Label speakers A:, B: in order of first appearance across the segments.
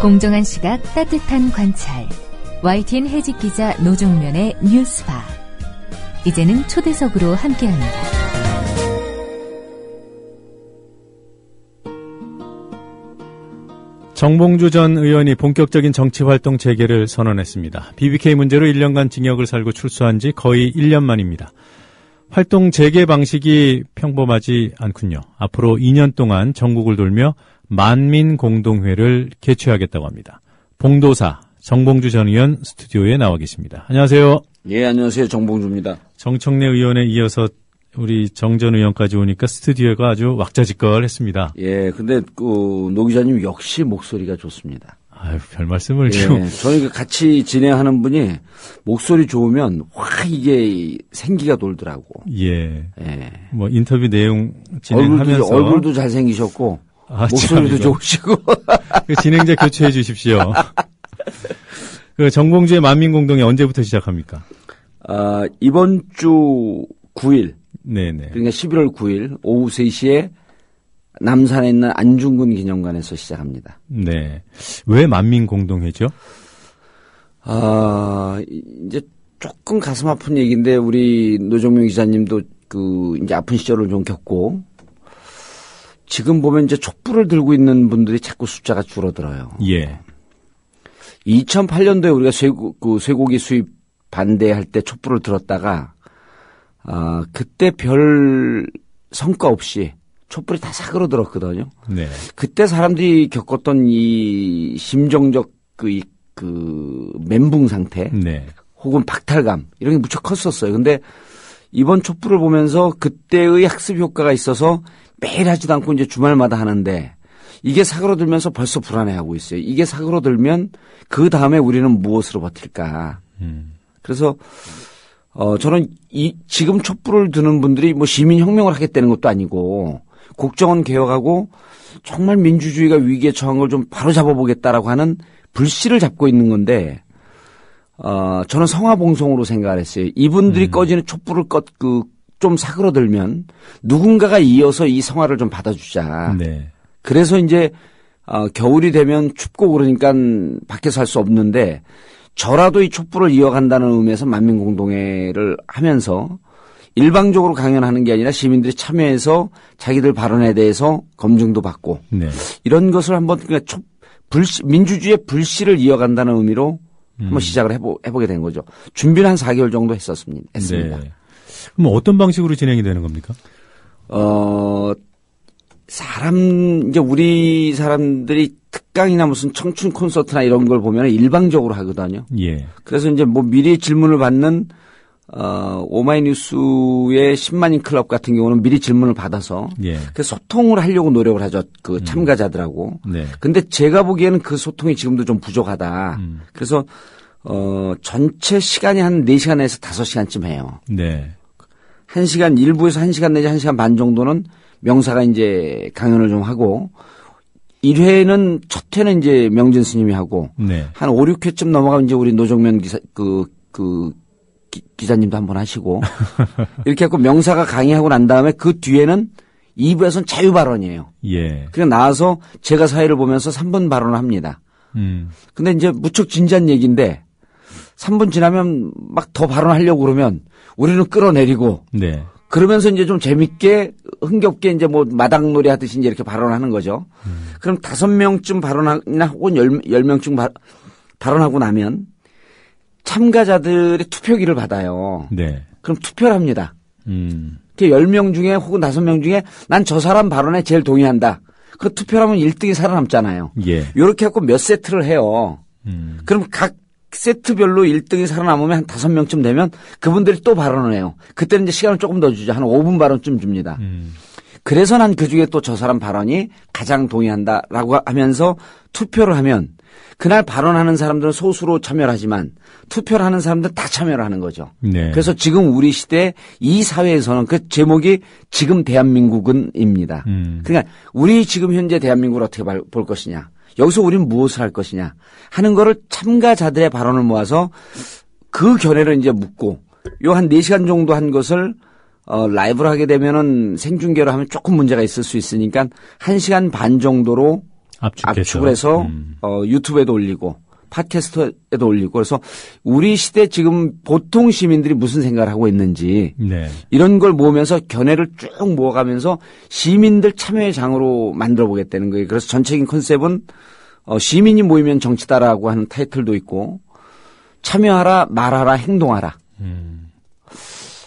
A: 공정한 시각, 따뜻한 관찰. YTN 해직 기자 노종면의 뉴스바. 이제는 초대석으로 함께합니다.
B: 정봉주 전 의원이 본격적인 정치활동 재개를 선언했습니다. BBK 문제로 1년간 징역을 살고 출소한 지 거의 1년 만입니다. 활동 재개 방식이 평범하지 않군요. 앞으로 2년 동안 전국을 돌며 만민공동회를 개최하겠다고 합니다. 봉도사 정봉주 전 의원 스튜디오에 나와 계십니다. 안녕하세요.
C: 예, 안녕하세요. 정봉주입니다.
B: 정청래 의원에 이어서 우리 정 전 의원까지 오니까 스튜디오가 아주 왁자지껄했습니다.
C: 예, 근데 노 기자님 역시 목소리가 좋습니다.
B: 아유, 별 말씀을
C: 예,
B: 좀.
C: 저희 같이 진행하는 분이 목소리 좋으면 확 이게 생기가 돌더라고.
B: 예.
C: 예.
B: 뭐 인터뷰 내용 진행하면서
C: 얼굴도 잘생기셨고 목소리도 좋으시고.
B: 진행자 교체해 주십시오. 그 정봉주의 만민공동회 언제부터 시작합니까?
C: 이번 주 9일.
B: 네네.
C: 그러니까 11월 9일 오후 3시에 남산에 있는 안중근 기념관에서 시작합니다.
B: 네. 왜 만민공동회죠?
C: 이제 조금 가슴 아픈 얘기인데 우리 노정명 기자님도 이제 아픈 시절을 좀 겪고 지금 보면 이제 촛불을 들고 있는 분들이 자꾸 숫자가 줄어들어요.
B: 예.
C: 2008년도에 우리가 쇠고기 수입 반대할 때 촛불을 들었다가 그때 별 성과 없이 촛불이 다 사그러들었거든요.
B: 네.
C: 그때 사람들이 겪었던 이 심정적 멘붕 상태,
B: 네.
C: 혹은 박탈감 이런 게 무척 컸었어요. 근데 이번 촛불을 보면서 그때의 학습 효과가 있어서 매일 하지도 않고 이제 주말마다 하는데 이게 사그러들면서 벌써 불안해하고 있어요. 이게 사그러들면 그 다음에 우리는 무엇으로 버틸까? 그래서 저는 지금 촛불을 드는 분들이 뭐 시민혁명을 하겠다는 것도 아니고 국정원 개혁하고 정말 민주주의가 위기에 처한 걸 좀 바로 잡아보겠다라고 하는 불씨를 잡고 있는 건데, 저는 성화봉송으로 생각을 했어요. 이분들이 꺼지는 촛불을 좀 사그러들면 누군가가 이어서 이 성화를 좀 받아주자.
B: 네.
C: 그래서 이제, 겨울이 되면 춥고 그러니까 밖에서 할 수 없는데, 저라도 이 촛불을 이어간다는 의미에서 만민공동회를 하면서 일방적으로 강연하는 게 아니라 시민들이 참여해서 자기들 발언에 대해서 검증도 받고
B: 네.
C: 이런 것을 한번 그러니까 민주주의의 불씨를 이어간다는 의미로 한번 시작을 해보게 된 거죠. 준비를 한 4개월 정도 했습니다.
B: 네. 그럼 어떤 방식으로 진행이 되는 겁니까?
C: 이제 우리 사람들이 특강이나 무슨 청춘 콘서트나 이런 걸 보면 일방적으로 하거든요.
B: 예.
C: 그래서 이제 뭐 미리 질문을 받는, 오마이뉴스의 10만인 클럽 같은 경우는 미리 질문을 받아서.
B: 예.
C: 그래서 소통을 하려고 노력을 하죠. 참가자들하고.
B: 네.
C: 근데 제가 보기에는 그 소통이 지금도 좀 부족하다. 그래서, 전체 시간이 한 4시간에서 5시간쯤 해요.
B: 네.
C: 1시간, 일부에서 1시간 내지 1시간 반 정도는 명사가 이제 강연을 좀 하고 1회는 첫 회는 이제 명진 스님이 하고
B: 네.
C: 한 5, 6회쯤 넘어가면 이제 우리 노정면 기자님도 한번 하시고 이렇게 하고 명사가 강의하고 난 다음에 그 뒤에는 2부에서는 자유 발언이에요.
B: 예.
C: 그냥 나와서 제가 사회를 보면서 3분 발언을 합니다. 근데 이제 무척 진지한 얘기인데 3분 지나면 막 더 발언하려고 그러면 우리는 끌어내리고
B: 네.
C: 그러면서 이제 좀 재밌게 흥겹게 이제 뭐 마당놀이 하듯이 이제 이렇게 발언하는 거죠. 그럼 5명쯤 발언하나 혹은 10명쯤 발언하고 나면 참가자들의 투표기를 받아요.
B: 네.
C: 그럼 투표를 합니다. 10명 중에 혹은 5명 중에 난 저 사람 발언에 제일 동의한다. 그 투표를 하면 1등이 살아남잖아요.
B: 예.
C: 이렇게 하고 몇 세트를 해요. 그럼 각 세트별로 1등이 살아남으면 한 5명쯤 되면 그분들이 또 발언을 해요. 그때는 이제 시간을 조금 더 주죠. 한 5분 발언쯤 줍니다. 그래서 난 그중에 또 저 사람 발언이 가장 동의한다라고 하면서 투표를 하면 그날 발언하는 사람들은 소수로 참여를 하지만 투표를 하는 사람들은 다 참여를 하는 거죠.
B: 네.
C: 그래서 지금 우리 시대 이 사회에서는 그 제목이 지금 대한민국은입니다. 그러니까 우리 지금 현재 대한민국을 어떻게 볼 것이냐. 여기서 우리는 무엇을 할 것이냐 하는 거를 참가자들의 발언을 모아서 그 견해를 이제 묻고 요 한 4시간 정도 한 것을 라이브로 하게 되면은 생중계로 하면 조금 문제가 있을 수 있으니까 1시간 반 정도로 압축을 해서 유튜브에도 올리고 팟캐스트에도 올리고 그래서 우리 시대 지금 보통 시민들이 무슨 생각을 하고 있는지
B: 네.
C: 이런 걸 모으면서 견해를 쭉 모아가면서 시민들 참여의 장으로 만들어 보겠다는 거예요. 그래서 전체적인 컨셉은 시민이 모이면 정치다라고 하는 타이틀도 있고 참여하라, 말하라, 행동하라.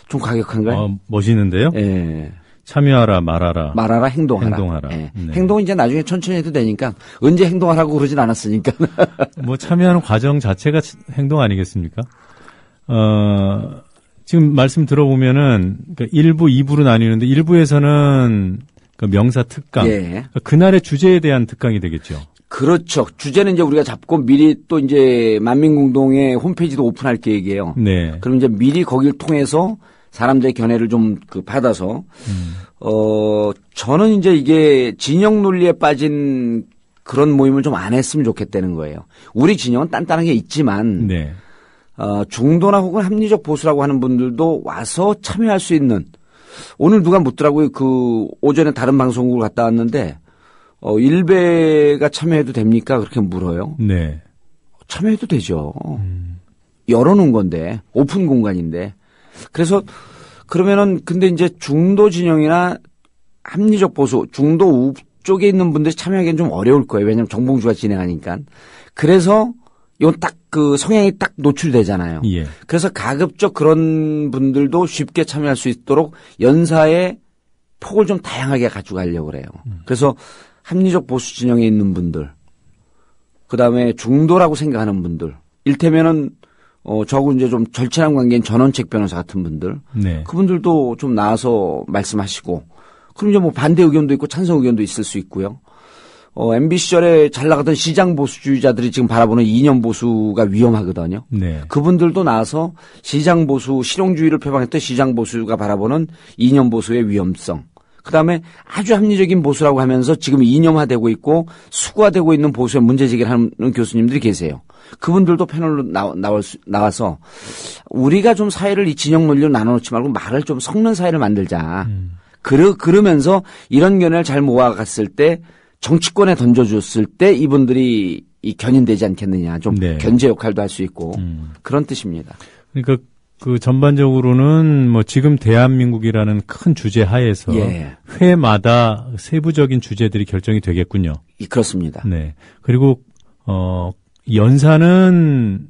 C: 좀 과격한가요?
B: 멋있는데요?
C: 예.
B: 참여하라, 말하라,
C: 행동하라.
B: 예.
C: 네. 행동은 이제 나중에 천천히 해도 되니까 언제 행동하라고 그러진 않았으니까.
B: 뭐 참여하는 과정 자체가 행동 아니겠습니까? 지금 말씀 들어보면은 그러니까 1부, 2부로 나뉘는데 1부에서는 그 명사 특강,
C: 예.
B: 그러니까 그날의 주제에 대한 특강이 되겠죠.
C: 그렇죠. 주제는 이제 우리가 잡고 미리 또 이제 만민공동의 홈페이지도 오픈할 계획이에요.
B: 네.
C: 그럼 이제 미리 거기를 통해서 사람들의 견해를 좀 받아서 저는 이제 이게 진영 논리에 빠진 그런 모임을 좀 안 했으면 좋겠다는 거예요. 우리 진영은 단단하게 있지만
B: 네.
C: 중도나 혹은 합리적 보수라고 하는 분들도 와서 참여할 수 있는 오늘 누가 묻더라고요. 그 오전에 다른 방송국을 갔다 왔는데 일베가 참여해도 됩니까? 그렇게 물어요.
B: 네.
C: 참여해도 되죠. 열어놓은 건데 오픈 공간인데. 그래서 그러면은 근데 이제 중도 진영이나 합리적 보수, 중도 우 쪽에 있는 분들이 참여하기는 좀 어려울 거예요. 왜냐하면 정봉주가 진행하니까. 그래서 이건 딱 그 성향이 딱 노출되잖아요.
B: 예.
C: 그래서 가급적 그런 분들도 쉽게 참여할 수 있도록 연사의 폭을 좀 다양하게 가져가려고 그래요. 그래서 합리적 보수 진영에 있는 분들, 그 다음에 중도라고 생각하는 분들, 일테면은 저하고 이제 좀 절친한 관계인 전원책 변호사 같은 분들,
B: 네.
C: 그분들도 좀 나와서 말씀하시고, 그럼 이제 뭐 반대 의견도 있고 찬성 의견도 있을 수 있고요. MB 시절에 잘 나가던 시장 보수주의자들이 지금 바라보는 이념 보수가 위험하거든요.
B: 네.
C: 그분들도 나와서 시장 보수, 실용주의를 표방했던 시장 보수가 바라보는 이념 보수의 위험성. 그다음에 아주 합리적인 보수라고 하면서 지금 이념화되고 있고 수구화되고 있는 보수의 문제제기를 하는 교수님들이 계세요. 그분들도 패널로 나와서 우리가 좀 사회를 이 진영 논리로 나눠놓지 말고 말을 좀 섞는 사회를 만들자. 그러면서 이런 견해를 잘 모아갔을 때 정치권에 던져줬을 때 이분들이 이 견인되지 않겠느냐. 좀
B: 네.
C: 견제 역할도 할 수 있고 그런 뜻입니다.
B: 그러니까 그 전반적으로는 뭐 지금 대한민국이라는 큰 주제 하에서
C: 예.
B: 회마다 세부적인 주제들이 결정이 되겠군요.
C: 그렇습니다.
B: 네. 그리고 연사는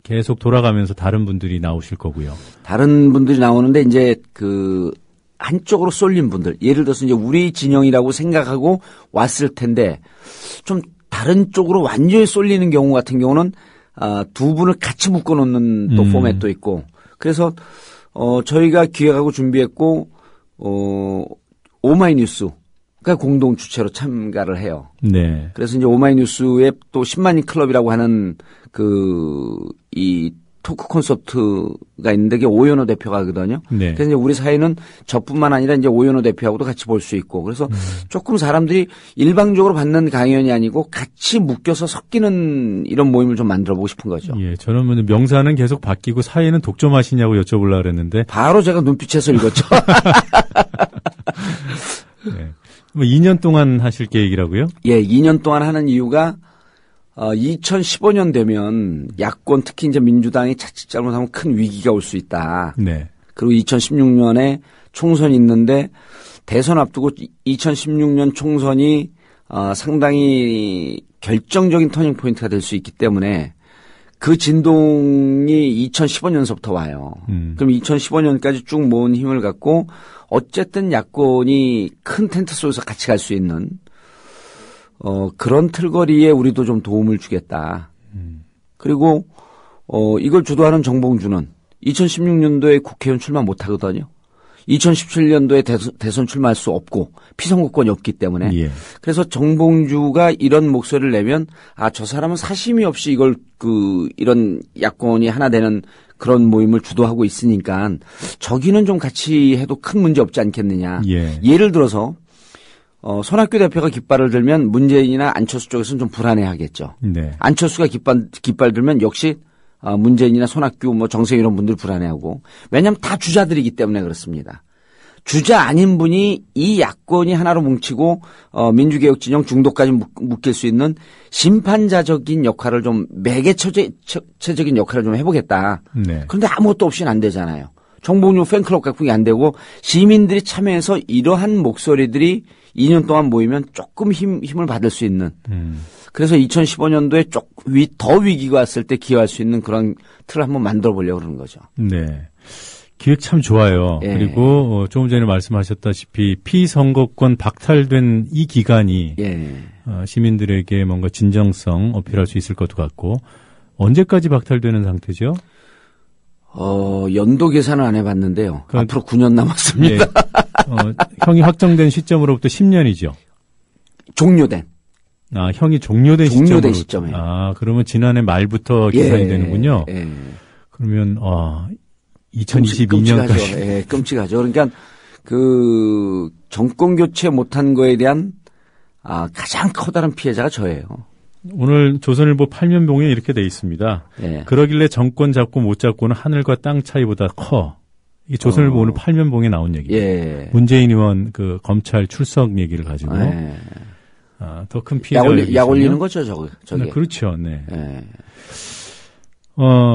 B: 계속 돌아가면서 다른 분들이 나오실 거고요.
C: 다른 분들이 나오는데 이제 그 한쪽으로 쏠린 분들, 예를 들어서 이제 우리 진영이라고 생각하고 왔을 텐데 좀 다른 쪽으로 완전히 쏠리는 경우 같은 경우는 두 분을 같이 묶어놓는 또 포맷도 있고 그래서 저희가 기획하고 준비했고 오마이뉴스가 공동 주최로 참가를 해요.
B: 네.
C: 그래서 이제 오마이뉴스의 또 10만인 클럽이라고 하는 이 토크 콘서트가 있는데 그게 오연호 대표가 하거든요.
B: 네.
C: 그래서 이제 우리 사회는 저뿐만 아니라 이제 오연호 대표하고도 같이 볼 수 있고 그래서 조금 사람들이 일방적으로 받는 강연이 아니고 같이 묶여서 섞이는 이런 모임을 좀 만들어 보고 싶은 거죠.
B: 예, 저는 뭐 명사는 계속 바뀌고 사회는 독점하시냐고 여쭤보려고 그랬는데
C: 바로 제가 눈빛에서 읽었죠.
B: 네. 뭐 2년 동안 하실 계획이라고요?
C: 예, 2년 동안 하는 이유가 2015년 되면 야권 특히 이제 민주당이 자칫 잘못하면 큰 위기가 올 수 있다.
B: 네.
C: 그리고 2016년에 총선이 있는데 대선 앞두고 2016년 총선이 상당히 결정적인 터닝 포인트가 될 수 있기 때문에 그 진동이 2015년서부터 와요. 그럼 2015년까지 쭉 모은 힘을 갖고 어쨌든 야권이 큰 텐트 속에서 같이 갈 수 있는 그런 틀거리에 우리도 좀 도움을 주겠다. 그리고 이걸 주도하는 정봉주는 2016년도에 국회의원 출마 못 하거든요. 2017년도에 대선 출마할 수 없고 피선거권이 없기 때문에.
B: 예.
C: 그래서 정봉주가 이런 목소리를 내면 저 사람은 사심이 없이 이걸 이런 야권이 하나 되는 그런 모임을 주도하고 있으니까 저기는 좀 같이 해도 큰 문제 없지 않겠느냐.
B: 예.
C: 예를 들어서 손학규 대표가 깃발을 들면 문재인이나 안철수 쪽에서는 좀 불안해하겠죠.
B: 네.
C: 안철수가 깃발 들면 역시 문재인이나 손학규 정세균 이런 분들 불안해하고 왜냐하면 다 주자들이기 때문에 그렇습니다. 주자 아닌 분이 이 야권이 하나로 뭉치고 민주개혁진영 중도까지 묶일 수 있는 심판자적인 역할을 좀 매개체적인 역할을 좀 해보겠다.
B: 네.
C: 그런데 아무것도 없이는 안 되잖아요. 정봉주 팬클럽 갖고는 안 되고 시민들이 참여해서 이러한 목소리들이 2년 동안 모이면 조금 힘을 받을 수 있는. 그래서 2015년도에 더 위기가 왔을 때 기여할 수 있는 그런 틀을 한번 만들어 보려고 그러는 거죠.
B: 네. 기획 참 좋아요.
C: 예.
B: 그리고 조금 전에 말씀하셨다시피 피선거권 박탈된 이 기간이
C: 예.
B: 시민들에게 뭔가 진정성 어필할 수 있을 것도 같고 언제까지 박탈되는 상태죠?
C: 연도 계산은 안 해봤는데요. 앞으로 9년 남았습니다.
B: 예. 형이 확정된 시점으로부터 10년이죠.
C: 종료된.
B: 형이 종료된
C: 시점에.
B: 그러면 지난해 말부터 계산이 되는군요.
C: 예.
B: 그러면 2022년까지.
C: 예, 끔찍하죠. 그러니까 그 정권 교체 못한 거에 대한 가장 커다란 피해자가 저예요.
B: 오늘 조선일보 8면봉에 이렇게 돼 있습니다.
C: 예.
B: 그러길래 정권 잡고 못 잡고는 하늘과 땅 차이보다 커. 이 조선일보 오늘 8면봉에 나온 얘기예요.
C: 예.
B: 문재인 의원 그 검찰 출석 얘기를 가지고
C: 예.
B: 더 큰 피해자가
C: 약 올리는 거죠, 저게.
B: 네, 그렇죠. 네.
C: 예.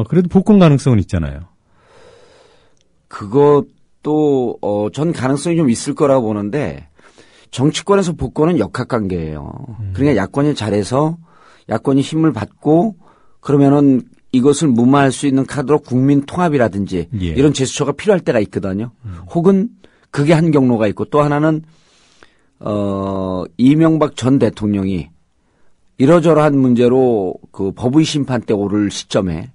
B: 그래도 복권 가능성은 있잖아요.
C: 그것도 전 가능성이 좀 있을 거라고 보는데 정치권에서 복권은 역학관계예요. 그러니까 야권이 잘해서 야권이 힘을 받고 그러면은 이것을 무마할 수 있는 카드로 국민 통합이라든지
B: 예.
C: 이런 제스처가 필요할 때가 있거든요. 혹은 그게 한 경로가 있고 또 하나는 이명박 전 대통령이 이러저러한 문제로 그 법의 심판 때 오를 시점에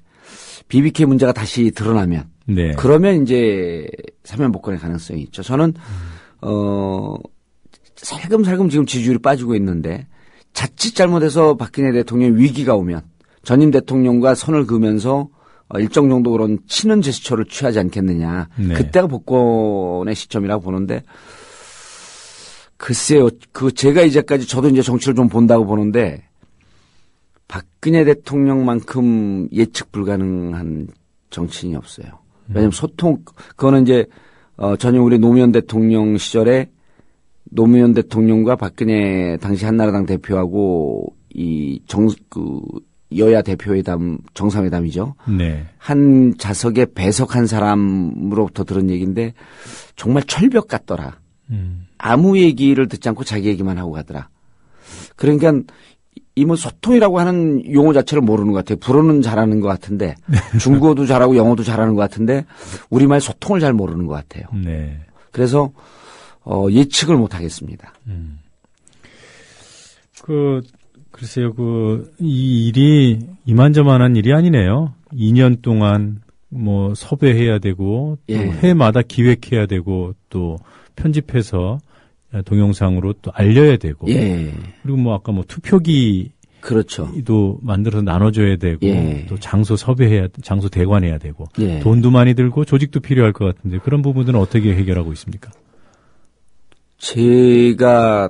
C: BBK 문제가 다시 드러나면
B: 네.
C: 그러면 이제 사면 복권의 가능성이 있죠. 저는 살금살금 지금 지지율이 빠지고 있는데 자칫 잘못해서 박근혜 대통령 위기가 오면 전임 대통령과 선을 그으면서 일정 정도 그런 치는 제스처를 취하지 않겠느냐.
B: 네.
C: 그때가 복권의 시점이라고 보는데 글쎄요. 제가 이제까지 저도 이제 정치를 좀 본다고 보는데 박근혜 대통령만큼 예측 불가능한 정치인이 없어요. 왜냐하면 그거는 이제 전임 우리 노무현 대통령 시절에 노무현 대통령과 박근혜 당시 한나라당 대표하고 여야 대표회담 정상회담이죠.
B: 네.
C: 한 자석에 배석한 사람으로부터 들은 얘기인데 정말 철벽 같더라. 아무 얘기를 듣지 않고 자기 얘기만 하고 가더라. 그러니까 이 소통이라고 하는 용어 자체를 모르는 것 같아요. 불어는 잘하는 것 같은데 중국어도 잘하고 영어도 잘하는 것 같은데 우리말 소통을 잘 모르는 것 같아요.
B: 네.
C: 그래서 예측을 못 하겠습니다.
B: 글쎄요, 이 일이 이만저만한 일이 아니네요. 2년 동안 섭외해야 되고, 또
C: 예.
B: 해마다 기획해야 되고, 또 편집해서 동영상으로 또 알려야 되고.
C: 예.
B: 그리고 아까 투표기도
C: 그렇죠.
B: 만들어서 나눠줘야 되고,
C: 예.
B: 또 장소 대관해야 되고,
C: 예.
B: 돈도 많이 들고 조직도 필요할 것 같은데, 그런 부분들은 어떻게 해결하고 있습니까?
C: 제가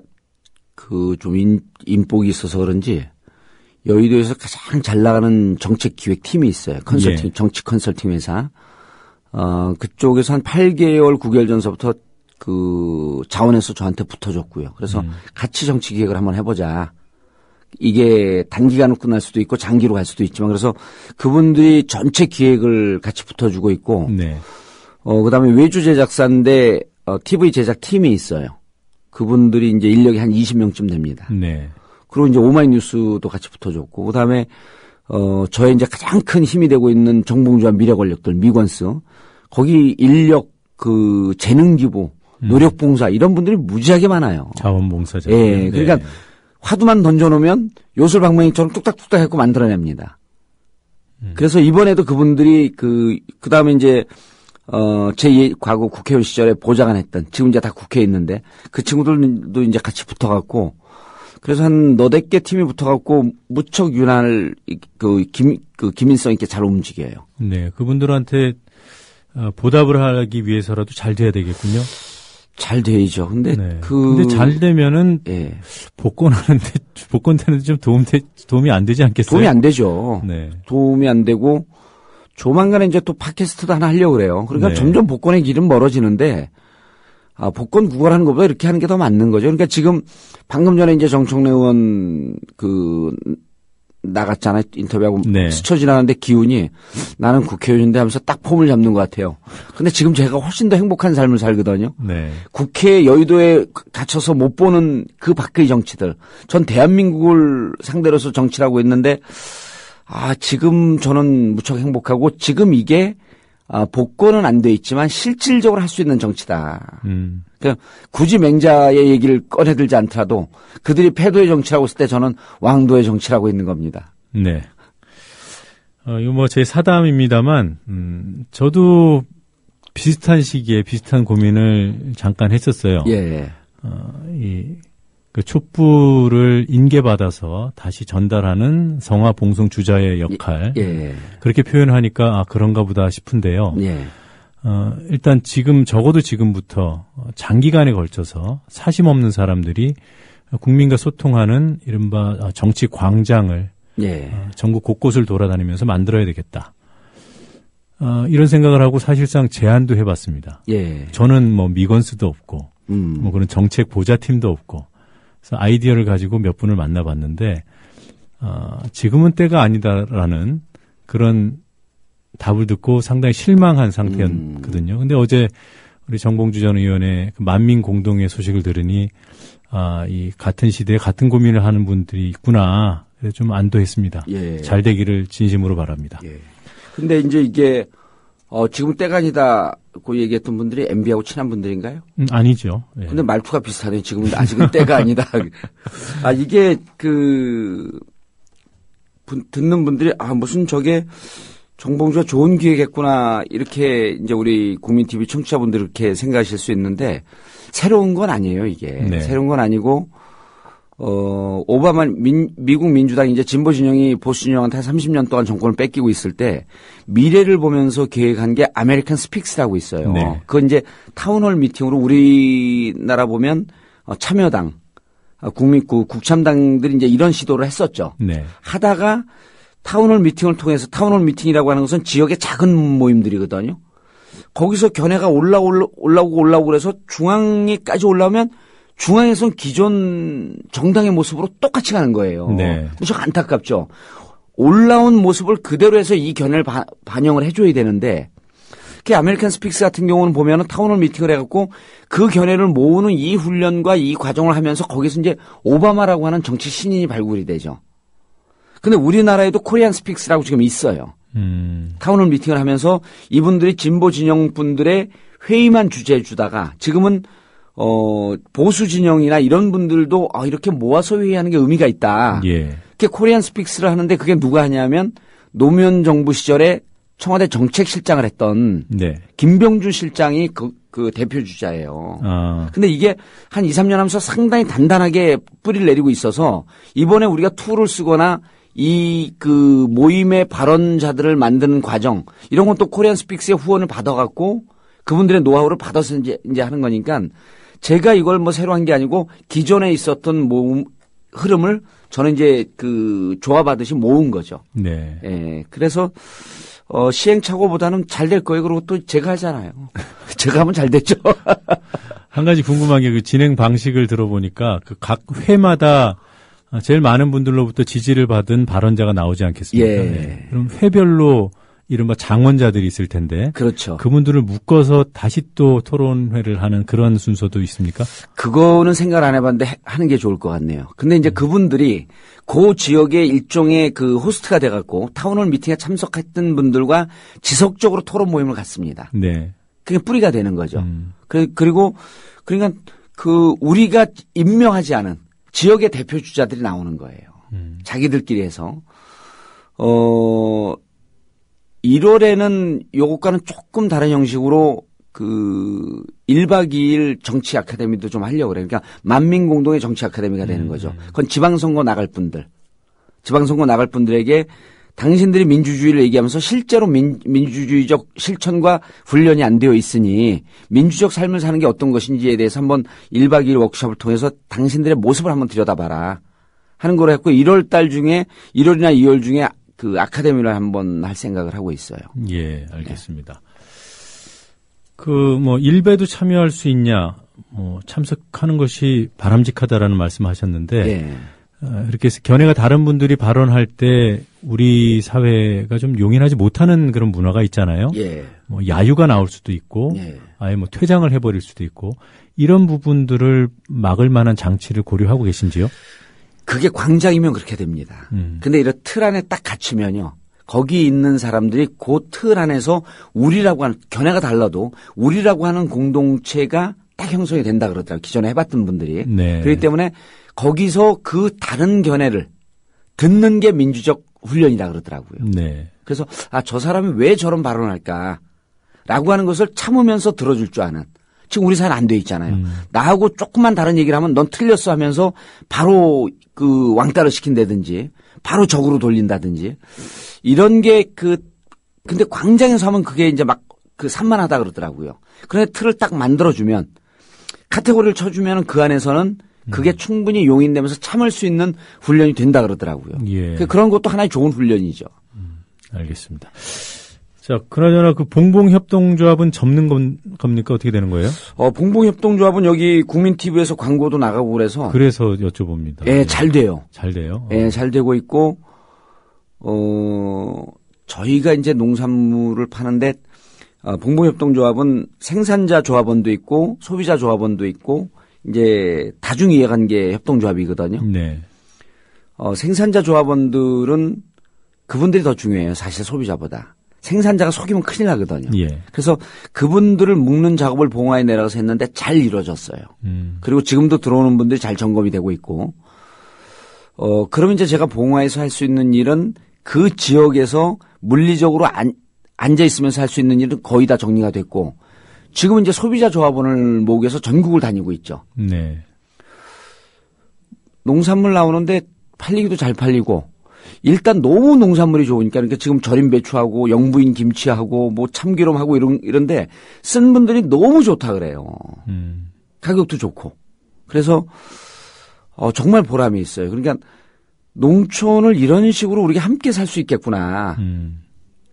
C: 좀 인복이 있어서 그런지 여의도에서 가장 잘 나가는 정책 기획 팀이 있어요. 컨설팅,
B: 예.
C: 정치 컨설팅 회사. 그쪽에서 한 8개월, 9개월 전서부터 자원에서 저한테 붙어줬고요. 그래서 같이 정치 기획을 한번 해보자. 이게 단기간으로 끝날 수도 있고 장기로 갈 수도 있지만 그래서 그분들이 전체 기획을 같이 붙어주고 있고.
B: 네.
C: 그다음에 외주 제작사인데 TV 제작 팀이 있어요. 그분들이 이제 인력이 한 20명쯤 됩니다.
B: 네.
C: 그리고 이제 오마이뉴스도 같이 붙어줬고, 그 다음에, 저의 이제 가장 큰 힘이 되고 있는 정봉주와 미래 권력들, 미관스, 거기 인력, 재능기부, 노력봉사, 이런 분들이 무지하게 많아요.
B: 자원봉사자.
C: 예. 그러니까
B: 네.
C: 화두만 던져놓으면 요술방망이처럼 뚝딱뚝딱 해갖고 만들어냅니다. 그래서 이번에도 그분들이 그 다음에 이제, 제 과거 국회의원 시절에 보좌관 했던, 지금 이제 다 국회에 있는데, 그 친구들도 이제 같이 붙어갖고, 그래서 한 너댓 개 팀이 붙어갖고, 무척 기민성 있게 잘 움직여요.
B: 네. 그분들한테, 보답을 하기 위해서라도 잘 돼야 되겠군요.
C: 잘 돼야죠. 근데
B: 네. 근데 잘 되면은,
C: 예.
B: 복권 되는데 좀 도움이 안 되지 않겠어요?
C: 도움이 안 되죠.
B: 네.
C: 도움이 안 되고, 조만간에 이제 또 팟캐스트도 하나 하려고 그래요. 그러니까
B: 네.
C: 점점 복권의 길은 멀어지는데, 복권 구걸하는 것보다 이렇게 하는 게 더 맞는 거죠. 그러니까 지금 방금 전에 이제 정청래 의원 나갔잖아요. 인터뷰하고
B: 네.
C: 스쳐 지나가는데 기운이 나는 국회의원인데 하면서 딱 폼을 잡는 것 같아요. 근데 지금 제가 훨씬 더 행복한 삶을 살거든요.
B: 네.
C: 국회 여의도에 갇혀서 못 보는 그 밖의 정치들. 전 대한민국을 상대로서 정치를 하고 있는데 지금 저는 무척 행복하고 지금 이게 복권은 안 돼 있지만 실질적으로 할 수 있는 정치다. 그러니까 굳이 맹자의 얘기를 꺼내들지 않더라도 그들이 패도의 정치라고 했을 때 저는 왕도의 정치라고 있는 겁니다.
B: 네. 이거 뭐 제 사담입니다만, 저도 비슷한 시기에 비슷한 고민을 잠깐 했었어요.
C: 예.
B: 그 촛불을 인계받아서 다시 전달하는 성화 봉송 주자의 역할.
C: 예.
B: 그렇게 표현하니까 그런가 보다 싶은데요.
C: 예.
B: 일단 지금부터 장기간에 걸쳐서 사심 없는 사람들이 국민과 소통하는 이른바 정치 광장을
C: 예.
B: 전국 곳곳을 돌아다니면서 만들어야 되겠다. 이런 생각을 하고 사실상 제안도 해봤습니다.
C: 예.
B: 저는 뭐 미건수도 없고, 뭐 그런 정책 보좌팀도 없고, 그래서 아이디어를 가지고 몇 분을 만나봤는데, 지금은 때가 아니다라는 그런 답을 듣고 상당히 실망한 상태였거든요. 근데 어제 우리 정봉주 전 의원의 그 만민 공동의 소식을 들으니, 이 같은 시대에 같은 고민을 하는 분들이 있구나. 그래서 좀 안도했습니다.
C: 예.
B: 잘 되기를 진심으로 바랍니다.
C: 예. 근데 이제 이게, 지금 때가 아니다고 얘기했던 분들이 MB하고 친한 분들인가요?
B: 아니죠. 예.
C: 근데 말투가 비슷하네요. 지금은 아직은 때가 아니다. 이게 듣는 분들이 무슨 저게 정봉주가 좋은 기획했구나. 이렇게 이제 우리 국민TV 청취자분들 이렇게 생각하실 수 있는데 새로운 건 아니에요, 이게.
B: 네.
C: 새로운 건 아니고, 오바마 미국 민주당이 이제 진보 진영이 보수 진영한테 30년 동안 정권을 뺏기고 있을 때 미래를 보면서 계획한 게 아메리칸 스픽스라고 있어요.
B: 네.
C: 그건 이제 타운홀 미팅으로 우리나라 보면 참여당, 국참당들이 이제 이런 시도를 했었죠.
B: 네.
C: 하다가 타운홀 미팅을 통해서 타운홀 미팅이라고 하는 것은 지역의 작은 모임들이거든요. 거기서 견해가 올라오고 그래서 중앙에까지 올라오면 중앙에서는 기존 정당의 모습으로 똑같이 가는 거예요.
B: 네.
C: 무척 안타깝죠. 올라온 모습을 그대로 해서 이 견해를 반영을 해줘야 되는데 그 아메리칸 스픽스 같은 경우는 보면은 타운홀 미팅을 해갖고 그 견해를 모으는 이 훈련과 이 과정을 하면서 거기서 이제 오바마라고 하는 정치 신인이 발굴이 되죠. 근데 우리나라에도 코리안 스픽스라고 지금 있어요. 타운홀 미팅을 하면서 이분들이 진보 진영 분들의 회의만 주재해 주다가 지금은 보수 진영이나 이런 분들도 이렇게 모아서 회의하는 게 의미가 있다.
B: 예.
C: 그게 코리안 스픽스를 하는데 그게 누가 하냐면 노무현 정부 시절에 청와대 정책실장을 했던
B: 네.
C: 김병준 실장이 그 대표 주자예요. 근데 이게 한 2, 3년 하면서 상당히 단단하게 뿌리를 내리고 있어서 이번에 우리가 툴을 쓰거나 그 모임의 발언자들을 만드는 과정 이런 건 또 코리안 스픽스의 후원을 받아갖고 그분들의 노하우를 받아서 이제 하는 거니까 제가 이걸 뭐 새로 한 게 아니고 기존에 있었던 흐름을 저는 이제 조합하듯이 모은 거죠.
B: 네.
C: 예. 그래서 시행착오보다는 잘 될 거예요. 그리고 또 제가 하잖아요. 제가 하면 잘 됐죠.
B: 한 가지 궁금한 게 그 진행 방식을 들어보니까 그 각 회마다 제일 많은 분들로부터 지지를 받은 발언자가 나오지 않겠습니까?
C: 예.
B: 네. 그럼 회별로 이른바 장원자들이 있을 텐데.
C: 그렇죠.
B: 그분들을 묶어서 다시 또 토론회를 하는 그런 순서도 있습니까?
C: 그거는 생각을 안 해봤는데 하는 게 좋을 것 같네요. 근데 이제 그분들이 그 지역의 일종의 그 호스트가 돼갖고 타운홀 미팅에 참석했던 분들과 지속적으로 토론 모임을 갖습니다.
B: 네.
C: 그게 뿌리가 되는 거죠. 그리고 그러니까 우리가 임명하지 않은 지역의 대표 주자들이 나오는 거예요. 자기들끼리 해서 1월에는 요것과는 조금 다른 형식으로 1박 2일 정치 아카데미도 좀 하려고 그래요. 그러니까 만민 공동의 정치 아카데미가 되는 거죠. 그건 지방선거 나갈 분들에게 당신들이 민주주의를 얘기하면서 실제로 민주주의적 실천과 훈련이 안 되어 있으니 민주적 삶을 사는 게 어떤 것인지에 대해서 한번 1박 2일 워크숍을 통해서 당신들의 모습을 한번 들여다봐라 하는 거로 했고 1월이나 2월 중에 그 아카데미를 한번 할 생각을 하고 있어요.
B: 예, 알겠습니다. 일배도 참여할 수 있냐? 참석하는 것이 바람직하다라는 말씀하셨는데
C: 예.
B: 이렇게 견해가 다른 분들이 발언할 때 우리 사회가 좀 용인하지 못하는 그런 문화가 있잖아요.
C: 예.
B: 야유가 나올 수도 있고
C: 예.
B: 아예 퇴장을 해버릴 수도 있고 이런 부분들을 막을 만한 장치를 고려하고 계신지요?
C: 그게 광장이면 그렇게 됩니다. 근데 이런 틀 안에 딱 갇히면요. 거기 있는 사람들이 그 틀 안에서 우리라고 하는, 견해가 달라도 우리라고 하는 공동체가 딱 형성이 된다 그러더라고요. 기존에 해봤던 분들이.
B: 네.
C: 그렇기 때문에 거기서 그 다른 견해를 듣는 게 민주적 훈련이라 그러더라고요.
B: 네.
C: 그래서 저 사람이 왜 저런 발언을 할까 라고 하는 것을 참으면서 들어줄 줄 아는. 지금 우리 사회는 안 돼 있잖아요. 나하고 조금만 다른 얘기를 하면 넌 틀렸어 하면서 바로 그 왕따를 시킨다든지 바로 적으로 돌린다든지 이런 게 근데 광장에서 하면 그게 이제 막 산만하다 그러더라고요. 그런데 틀을 딱 만들어주면 카테고리를 쳐주면 그 안에서는 그게 충분히 용인되면서 참을 수 있는 훈련이 된다 그러더라고요.
B: 예.
C: 그런 것도 하나의 좋은 훈련이죠.
B: 알겠습니다. 자, 그나저나 봉봉협동조합은 접는 겁니까? 어떻게 되는 거예요?
C: 봉봉협동조합은 여기 국민TV에서 광고도 나가고 그래서
B: 여쭤봅니다.
C: 예, 잘 돼요.
B: 잘 돼요?
C: 예, 잘 되고 있고, 저희가 이제 농산물을 파는데, 봉봉협동조합은 생산자 조합원도 있고, 소비자 조합원도 있고, 이제 다중이해관계 협동조합이거든요.
B: 네.
C: 생산자 조합원들은 그분들이 더 중요해요. 사실 소비자보다. 생산자가 속이면 큰일 나거든요.
B: 예.
C: 그래서 그분들을 묶는 작업을 봉화에 내려가서 했는데 잘 이루어졌어요. 그리고 지금도 들어오는 분들이 잘 점검이 되고 있고, 그러면 이제 제가 봉화에서 할 수 있는 일은 그 지역에서 물리적으로 앉아 있으면서 할 수 있는 일은 거의 다 정리가 됐고, 지금은 이제 소비자 조합원을 모으기 위해서 전국을 다니고 있죠.
B: 네.
C: 농산물 나오는데 팔리기도 잘 팔리고, 일단 너무 농산물이 좋으니까 그러니까 지금 절임 배추하고 영부인 김치하고 참기름하고 이런데 쓴 분들이 너무 좋다 그래요. 가격도 좋고. 그래서 정말 보람이 있어요. 그러니까 농촌을 이런 식으로 우리가 함께 살 수 있겠구나.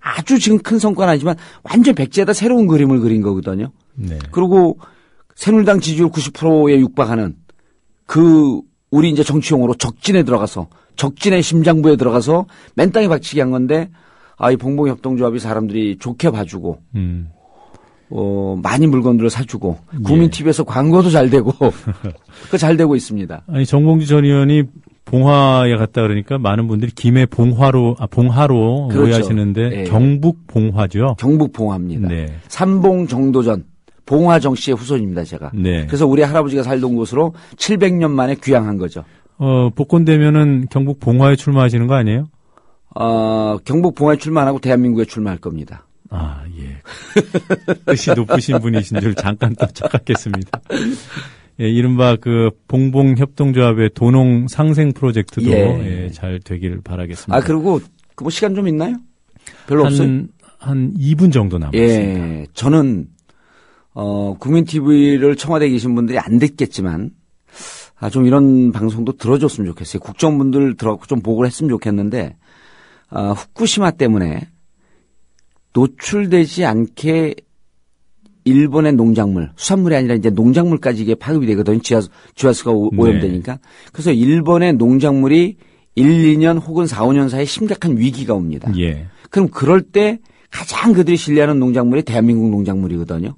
C: 아주 지금 큰 성과는 아니지만 완전 백지에다 새로운 그림을 그린 거거든요.
B: 네.
C: 그리고 새누리당 지지율 90%에 육박하는 우리 이제 정치용어로 적진에 들어가서 적진의 심장부에 들어가서 맨 땅에 박치기 한 건데, 이 봉봉협동조합이 사람들이 좋게 봐주고, 많이 물건들을 사주고, 국민TV에서 광고도 잘 되고, 잘 되고 있습니다.
B: 아니, 정봉주 전 의원이 봉화에 갔다 그러니까 많은 분들이 김해 봉화로
C: 그렇죠.
B: 오해하시는데,
C: 네.
B: 경북 봉화죠?
C: 경북 봉화입니다.
B: 네.
C: 삼봉 정도전, 봉화정 씨의 후손입니다, 제가.
B: 네.
C: 그래서 우리 할아버지가 살던 곳으로 700년 만에 귀향한 거죠.
B: 복권되면은 경북 봉화에 출마하시는 거 아니에요?
C: 경북 봉화에 출마 안 하고 대한민국에 출마할 겁니다.
B: 아, 예. 뜻이 높으신 분이신 줄 잠깐 또 착각했습니다. 예, 이른바 봉봉협동조합의 도농 상생 프로젝트도 예, 잘 되기를 바라겠습니다.
C: 그리고 시간 좀 있나요? 별로 없어요?
B: 한 2분 정도 남았습니다.
C: 예, 저는 국민TV를 청와대에 계신 분들이 안 듣겠지만 좀 이런 방송도 들어줬으면 좋겠어요. 국정분들 들어가고 좀 보고를 했으면 좋겠는데, 후쿠시마 때문에 노출되지 않게 일본의 농작물, 수산물이 아니라 이제 농작물까지 이게 파급이 되거든요. 지하수가 오염되니까. 네. 그래서 일본의 농작물이 1, 2년 혹은 4, 5년 사이에 심각한 위기가 옵니다.
B: 예.
C: 그럼 그럴 때 가장 그들이 신뢰하는 농작물이 대한민국 농작물이거든요.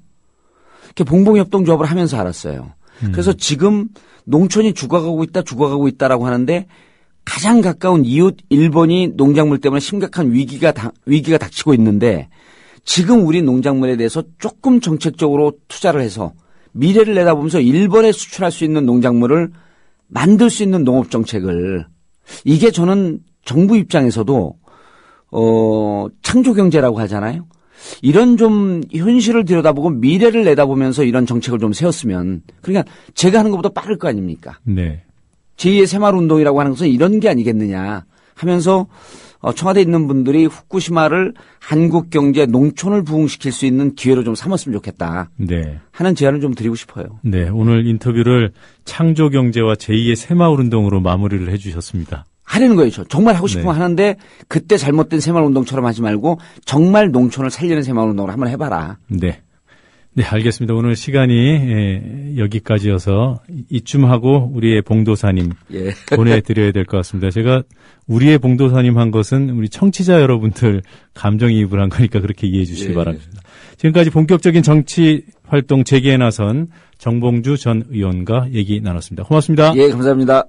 C: 봉봉협동조합을 하면서 알았어요. 그래서 지금 농촌이 죽어가고 있다라고 하는데 가장 가까운 이웃 일본이 농작물 때문에 심각한 위기가 닥치고 있는데 지금 우리 농작물에 대해서 조금 정책적으로 투자를 해서 미래를 내다보면서 일본에 수출할 수 있는 농작물을 만들 수 있는 농업 정책을 이게 저는 정부 입장에서도 창조 경제라고 하잖아요. 이런 좀 현실을 들여다보고 미래를 내다보면서 이런 정책을 좀 세웠으면 그러니까 제가 하는 것보다 빠를 거 아닙니까?
B: 네.
C: 제2의 새마을운동이라고 하는 것은 이런 게 아니겠느냐 하면서 청와대에 있는 분들이 후쿠시마를 한국 경제 농촌을 부흥시킬 수 있는 기회로 좀 삼았으면 좋겠다.
B: 네.
C: 하는 제안을 좀 드리고 싶어요.
B: 네. 오늘 인터뷰를 창조 경제와 제2의 새마을운동으로 마무리를 해 주셨습니다.
C: 하려는 거예요. 정말 하고 싶으면 하는데 그때 잘못된 새마을운동처럼 하지 말고 정말 농촌을 살리는 새마을운동을 한번 해봐라.
B: 네. 네, 알겠습니다. 오늘 시간이 여기까지여서 이쯤 하고 우리의 봉도사님
C: 예.
B: 보내드려야 될 것 같습니다. 제가 우리의 봉도사님 한 것은 우리 청취자 여러분들 감정이입을 한 거니까 그렇게 이해해 주시기
C: 예.
B: 바랍니다. 지금까지 본격적인 정치 활동 재개에 나선 정봉주 전 의원과 얘기 나눴습니다. 고맙습니다.
C: 예, 감사합니다.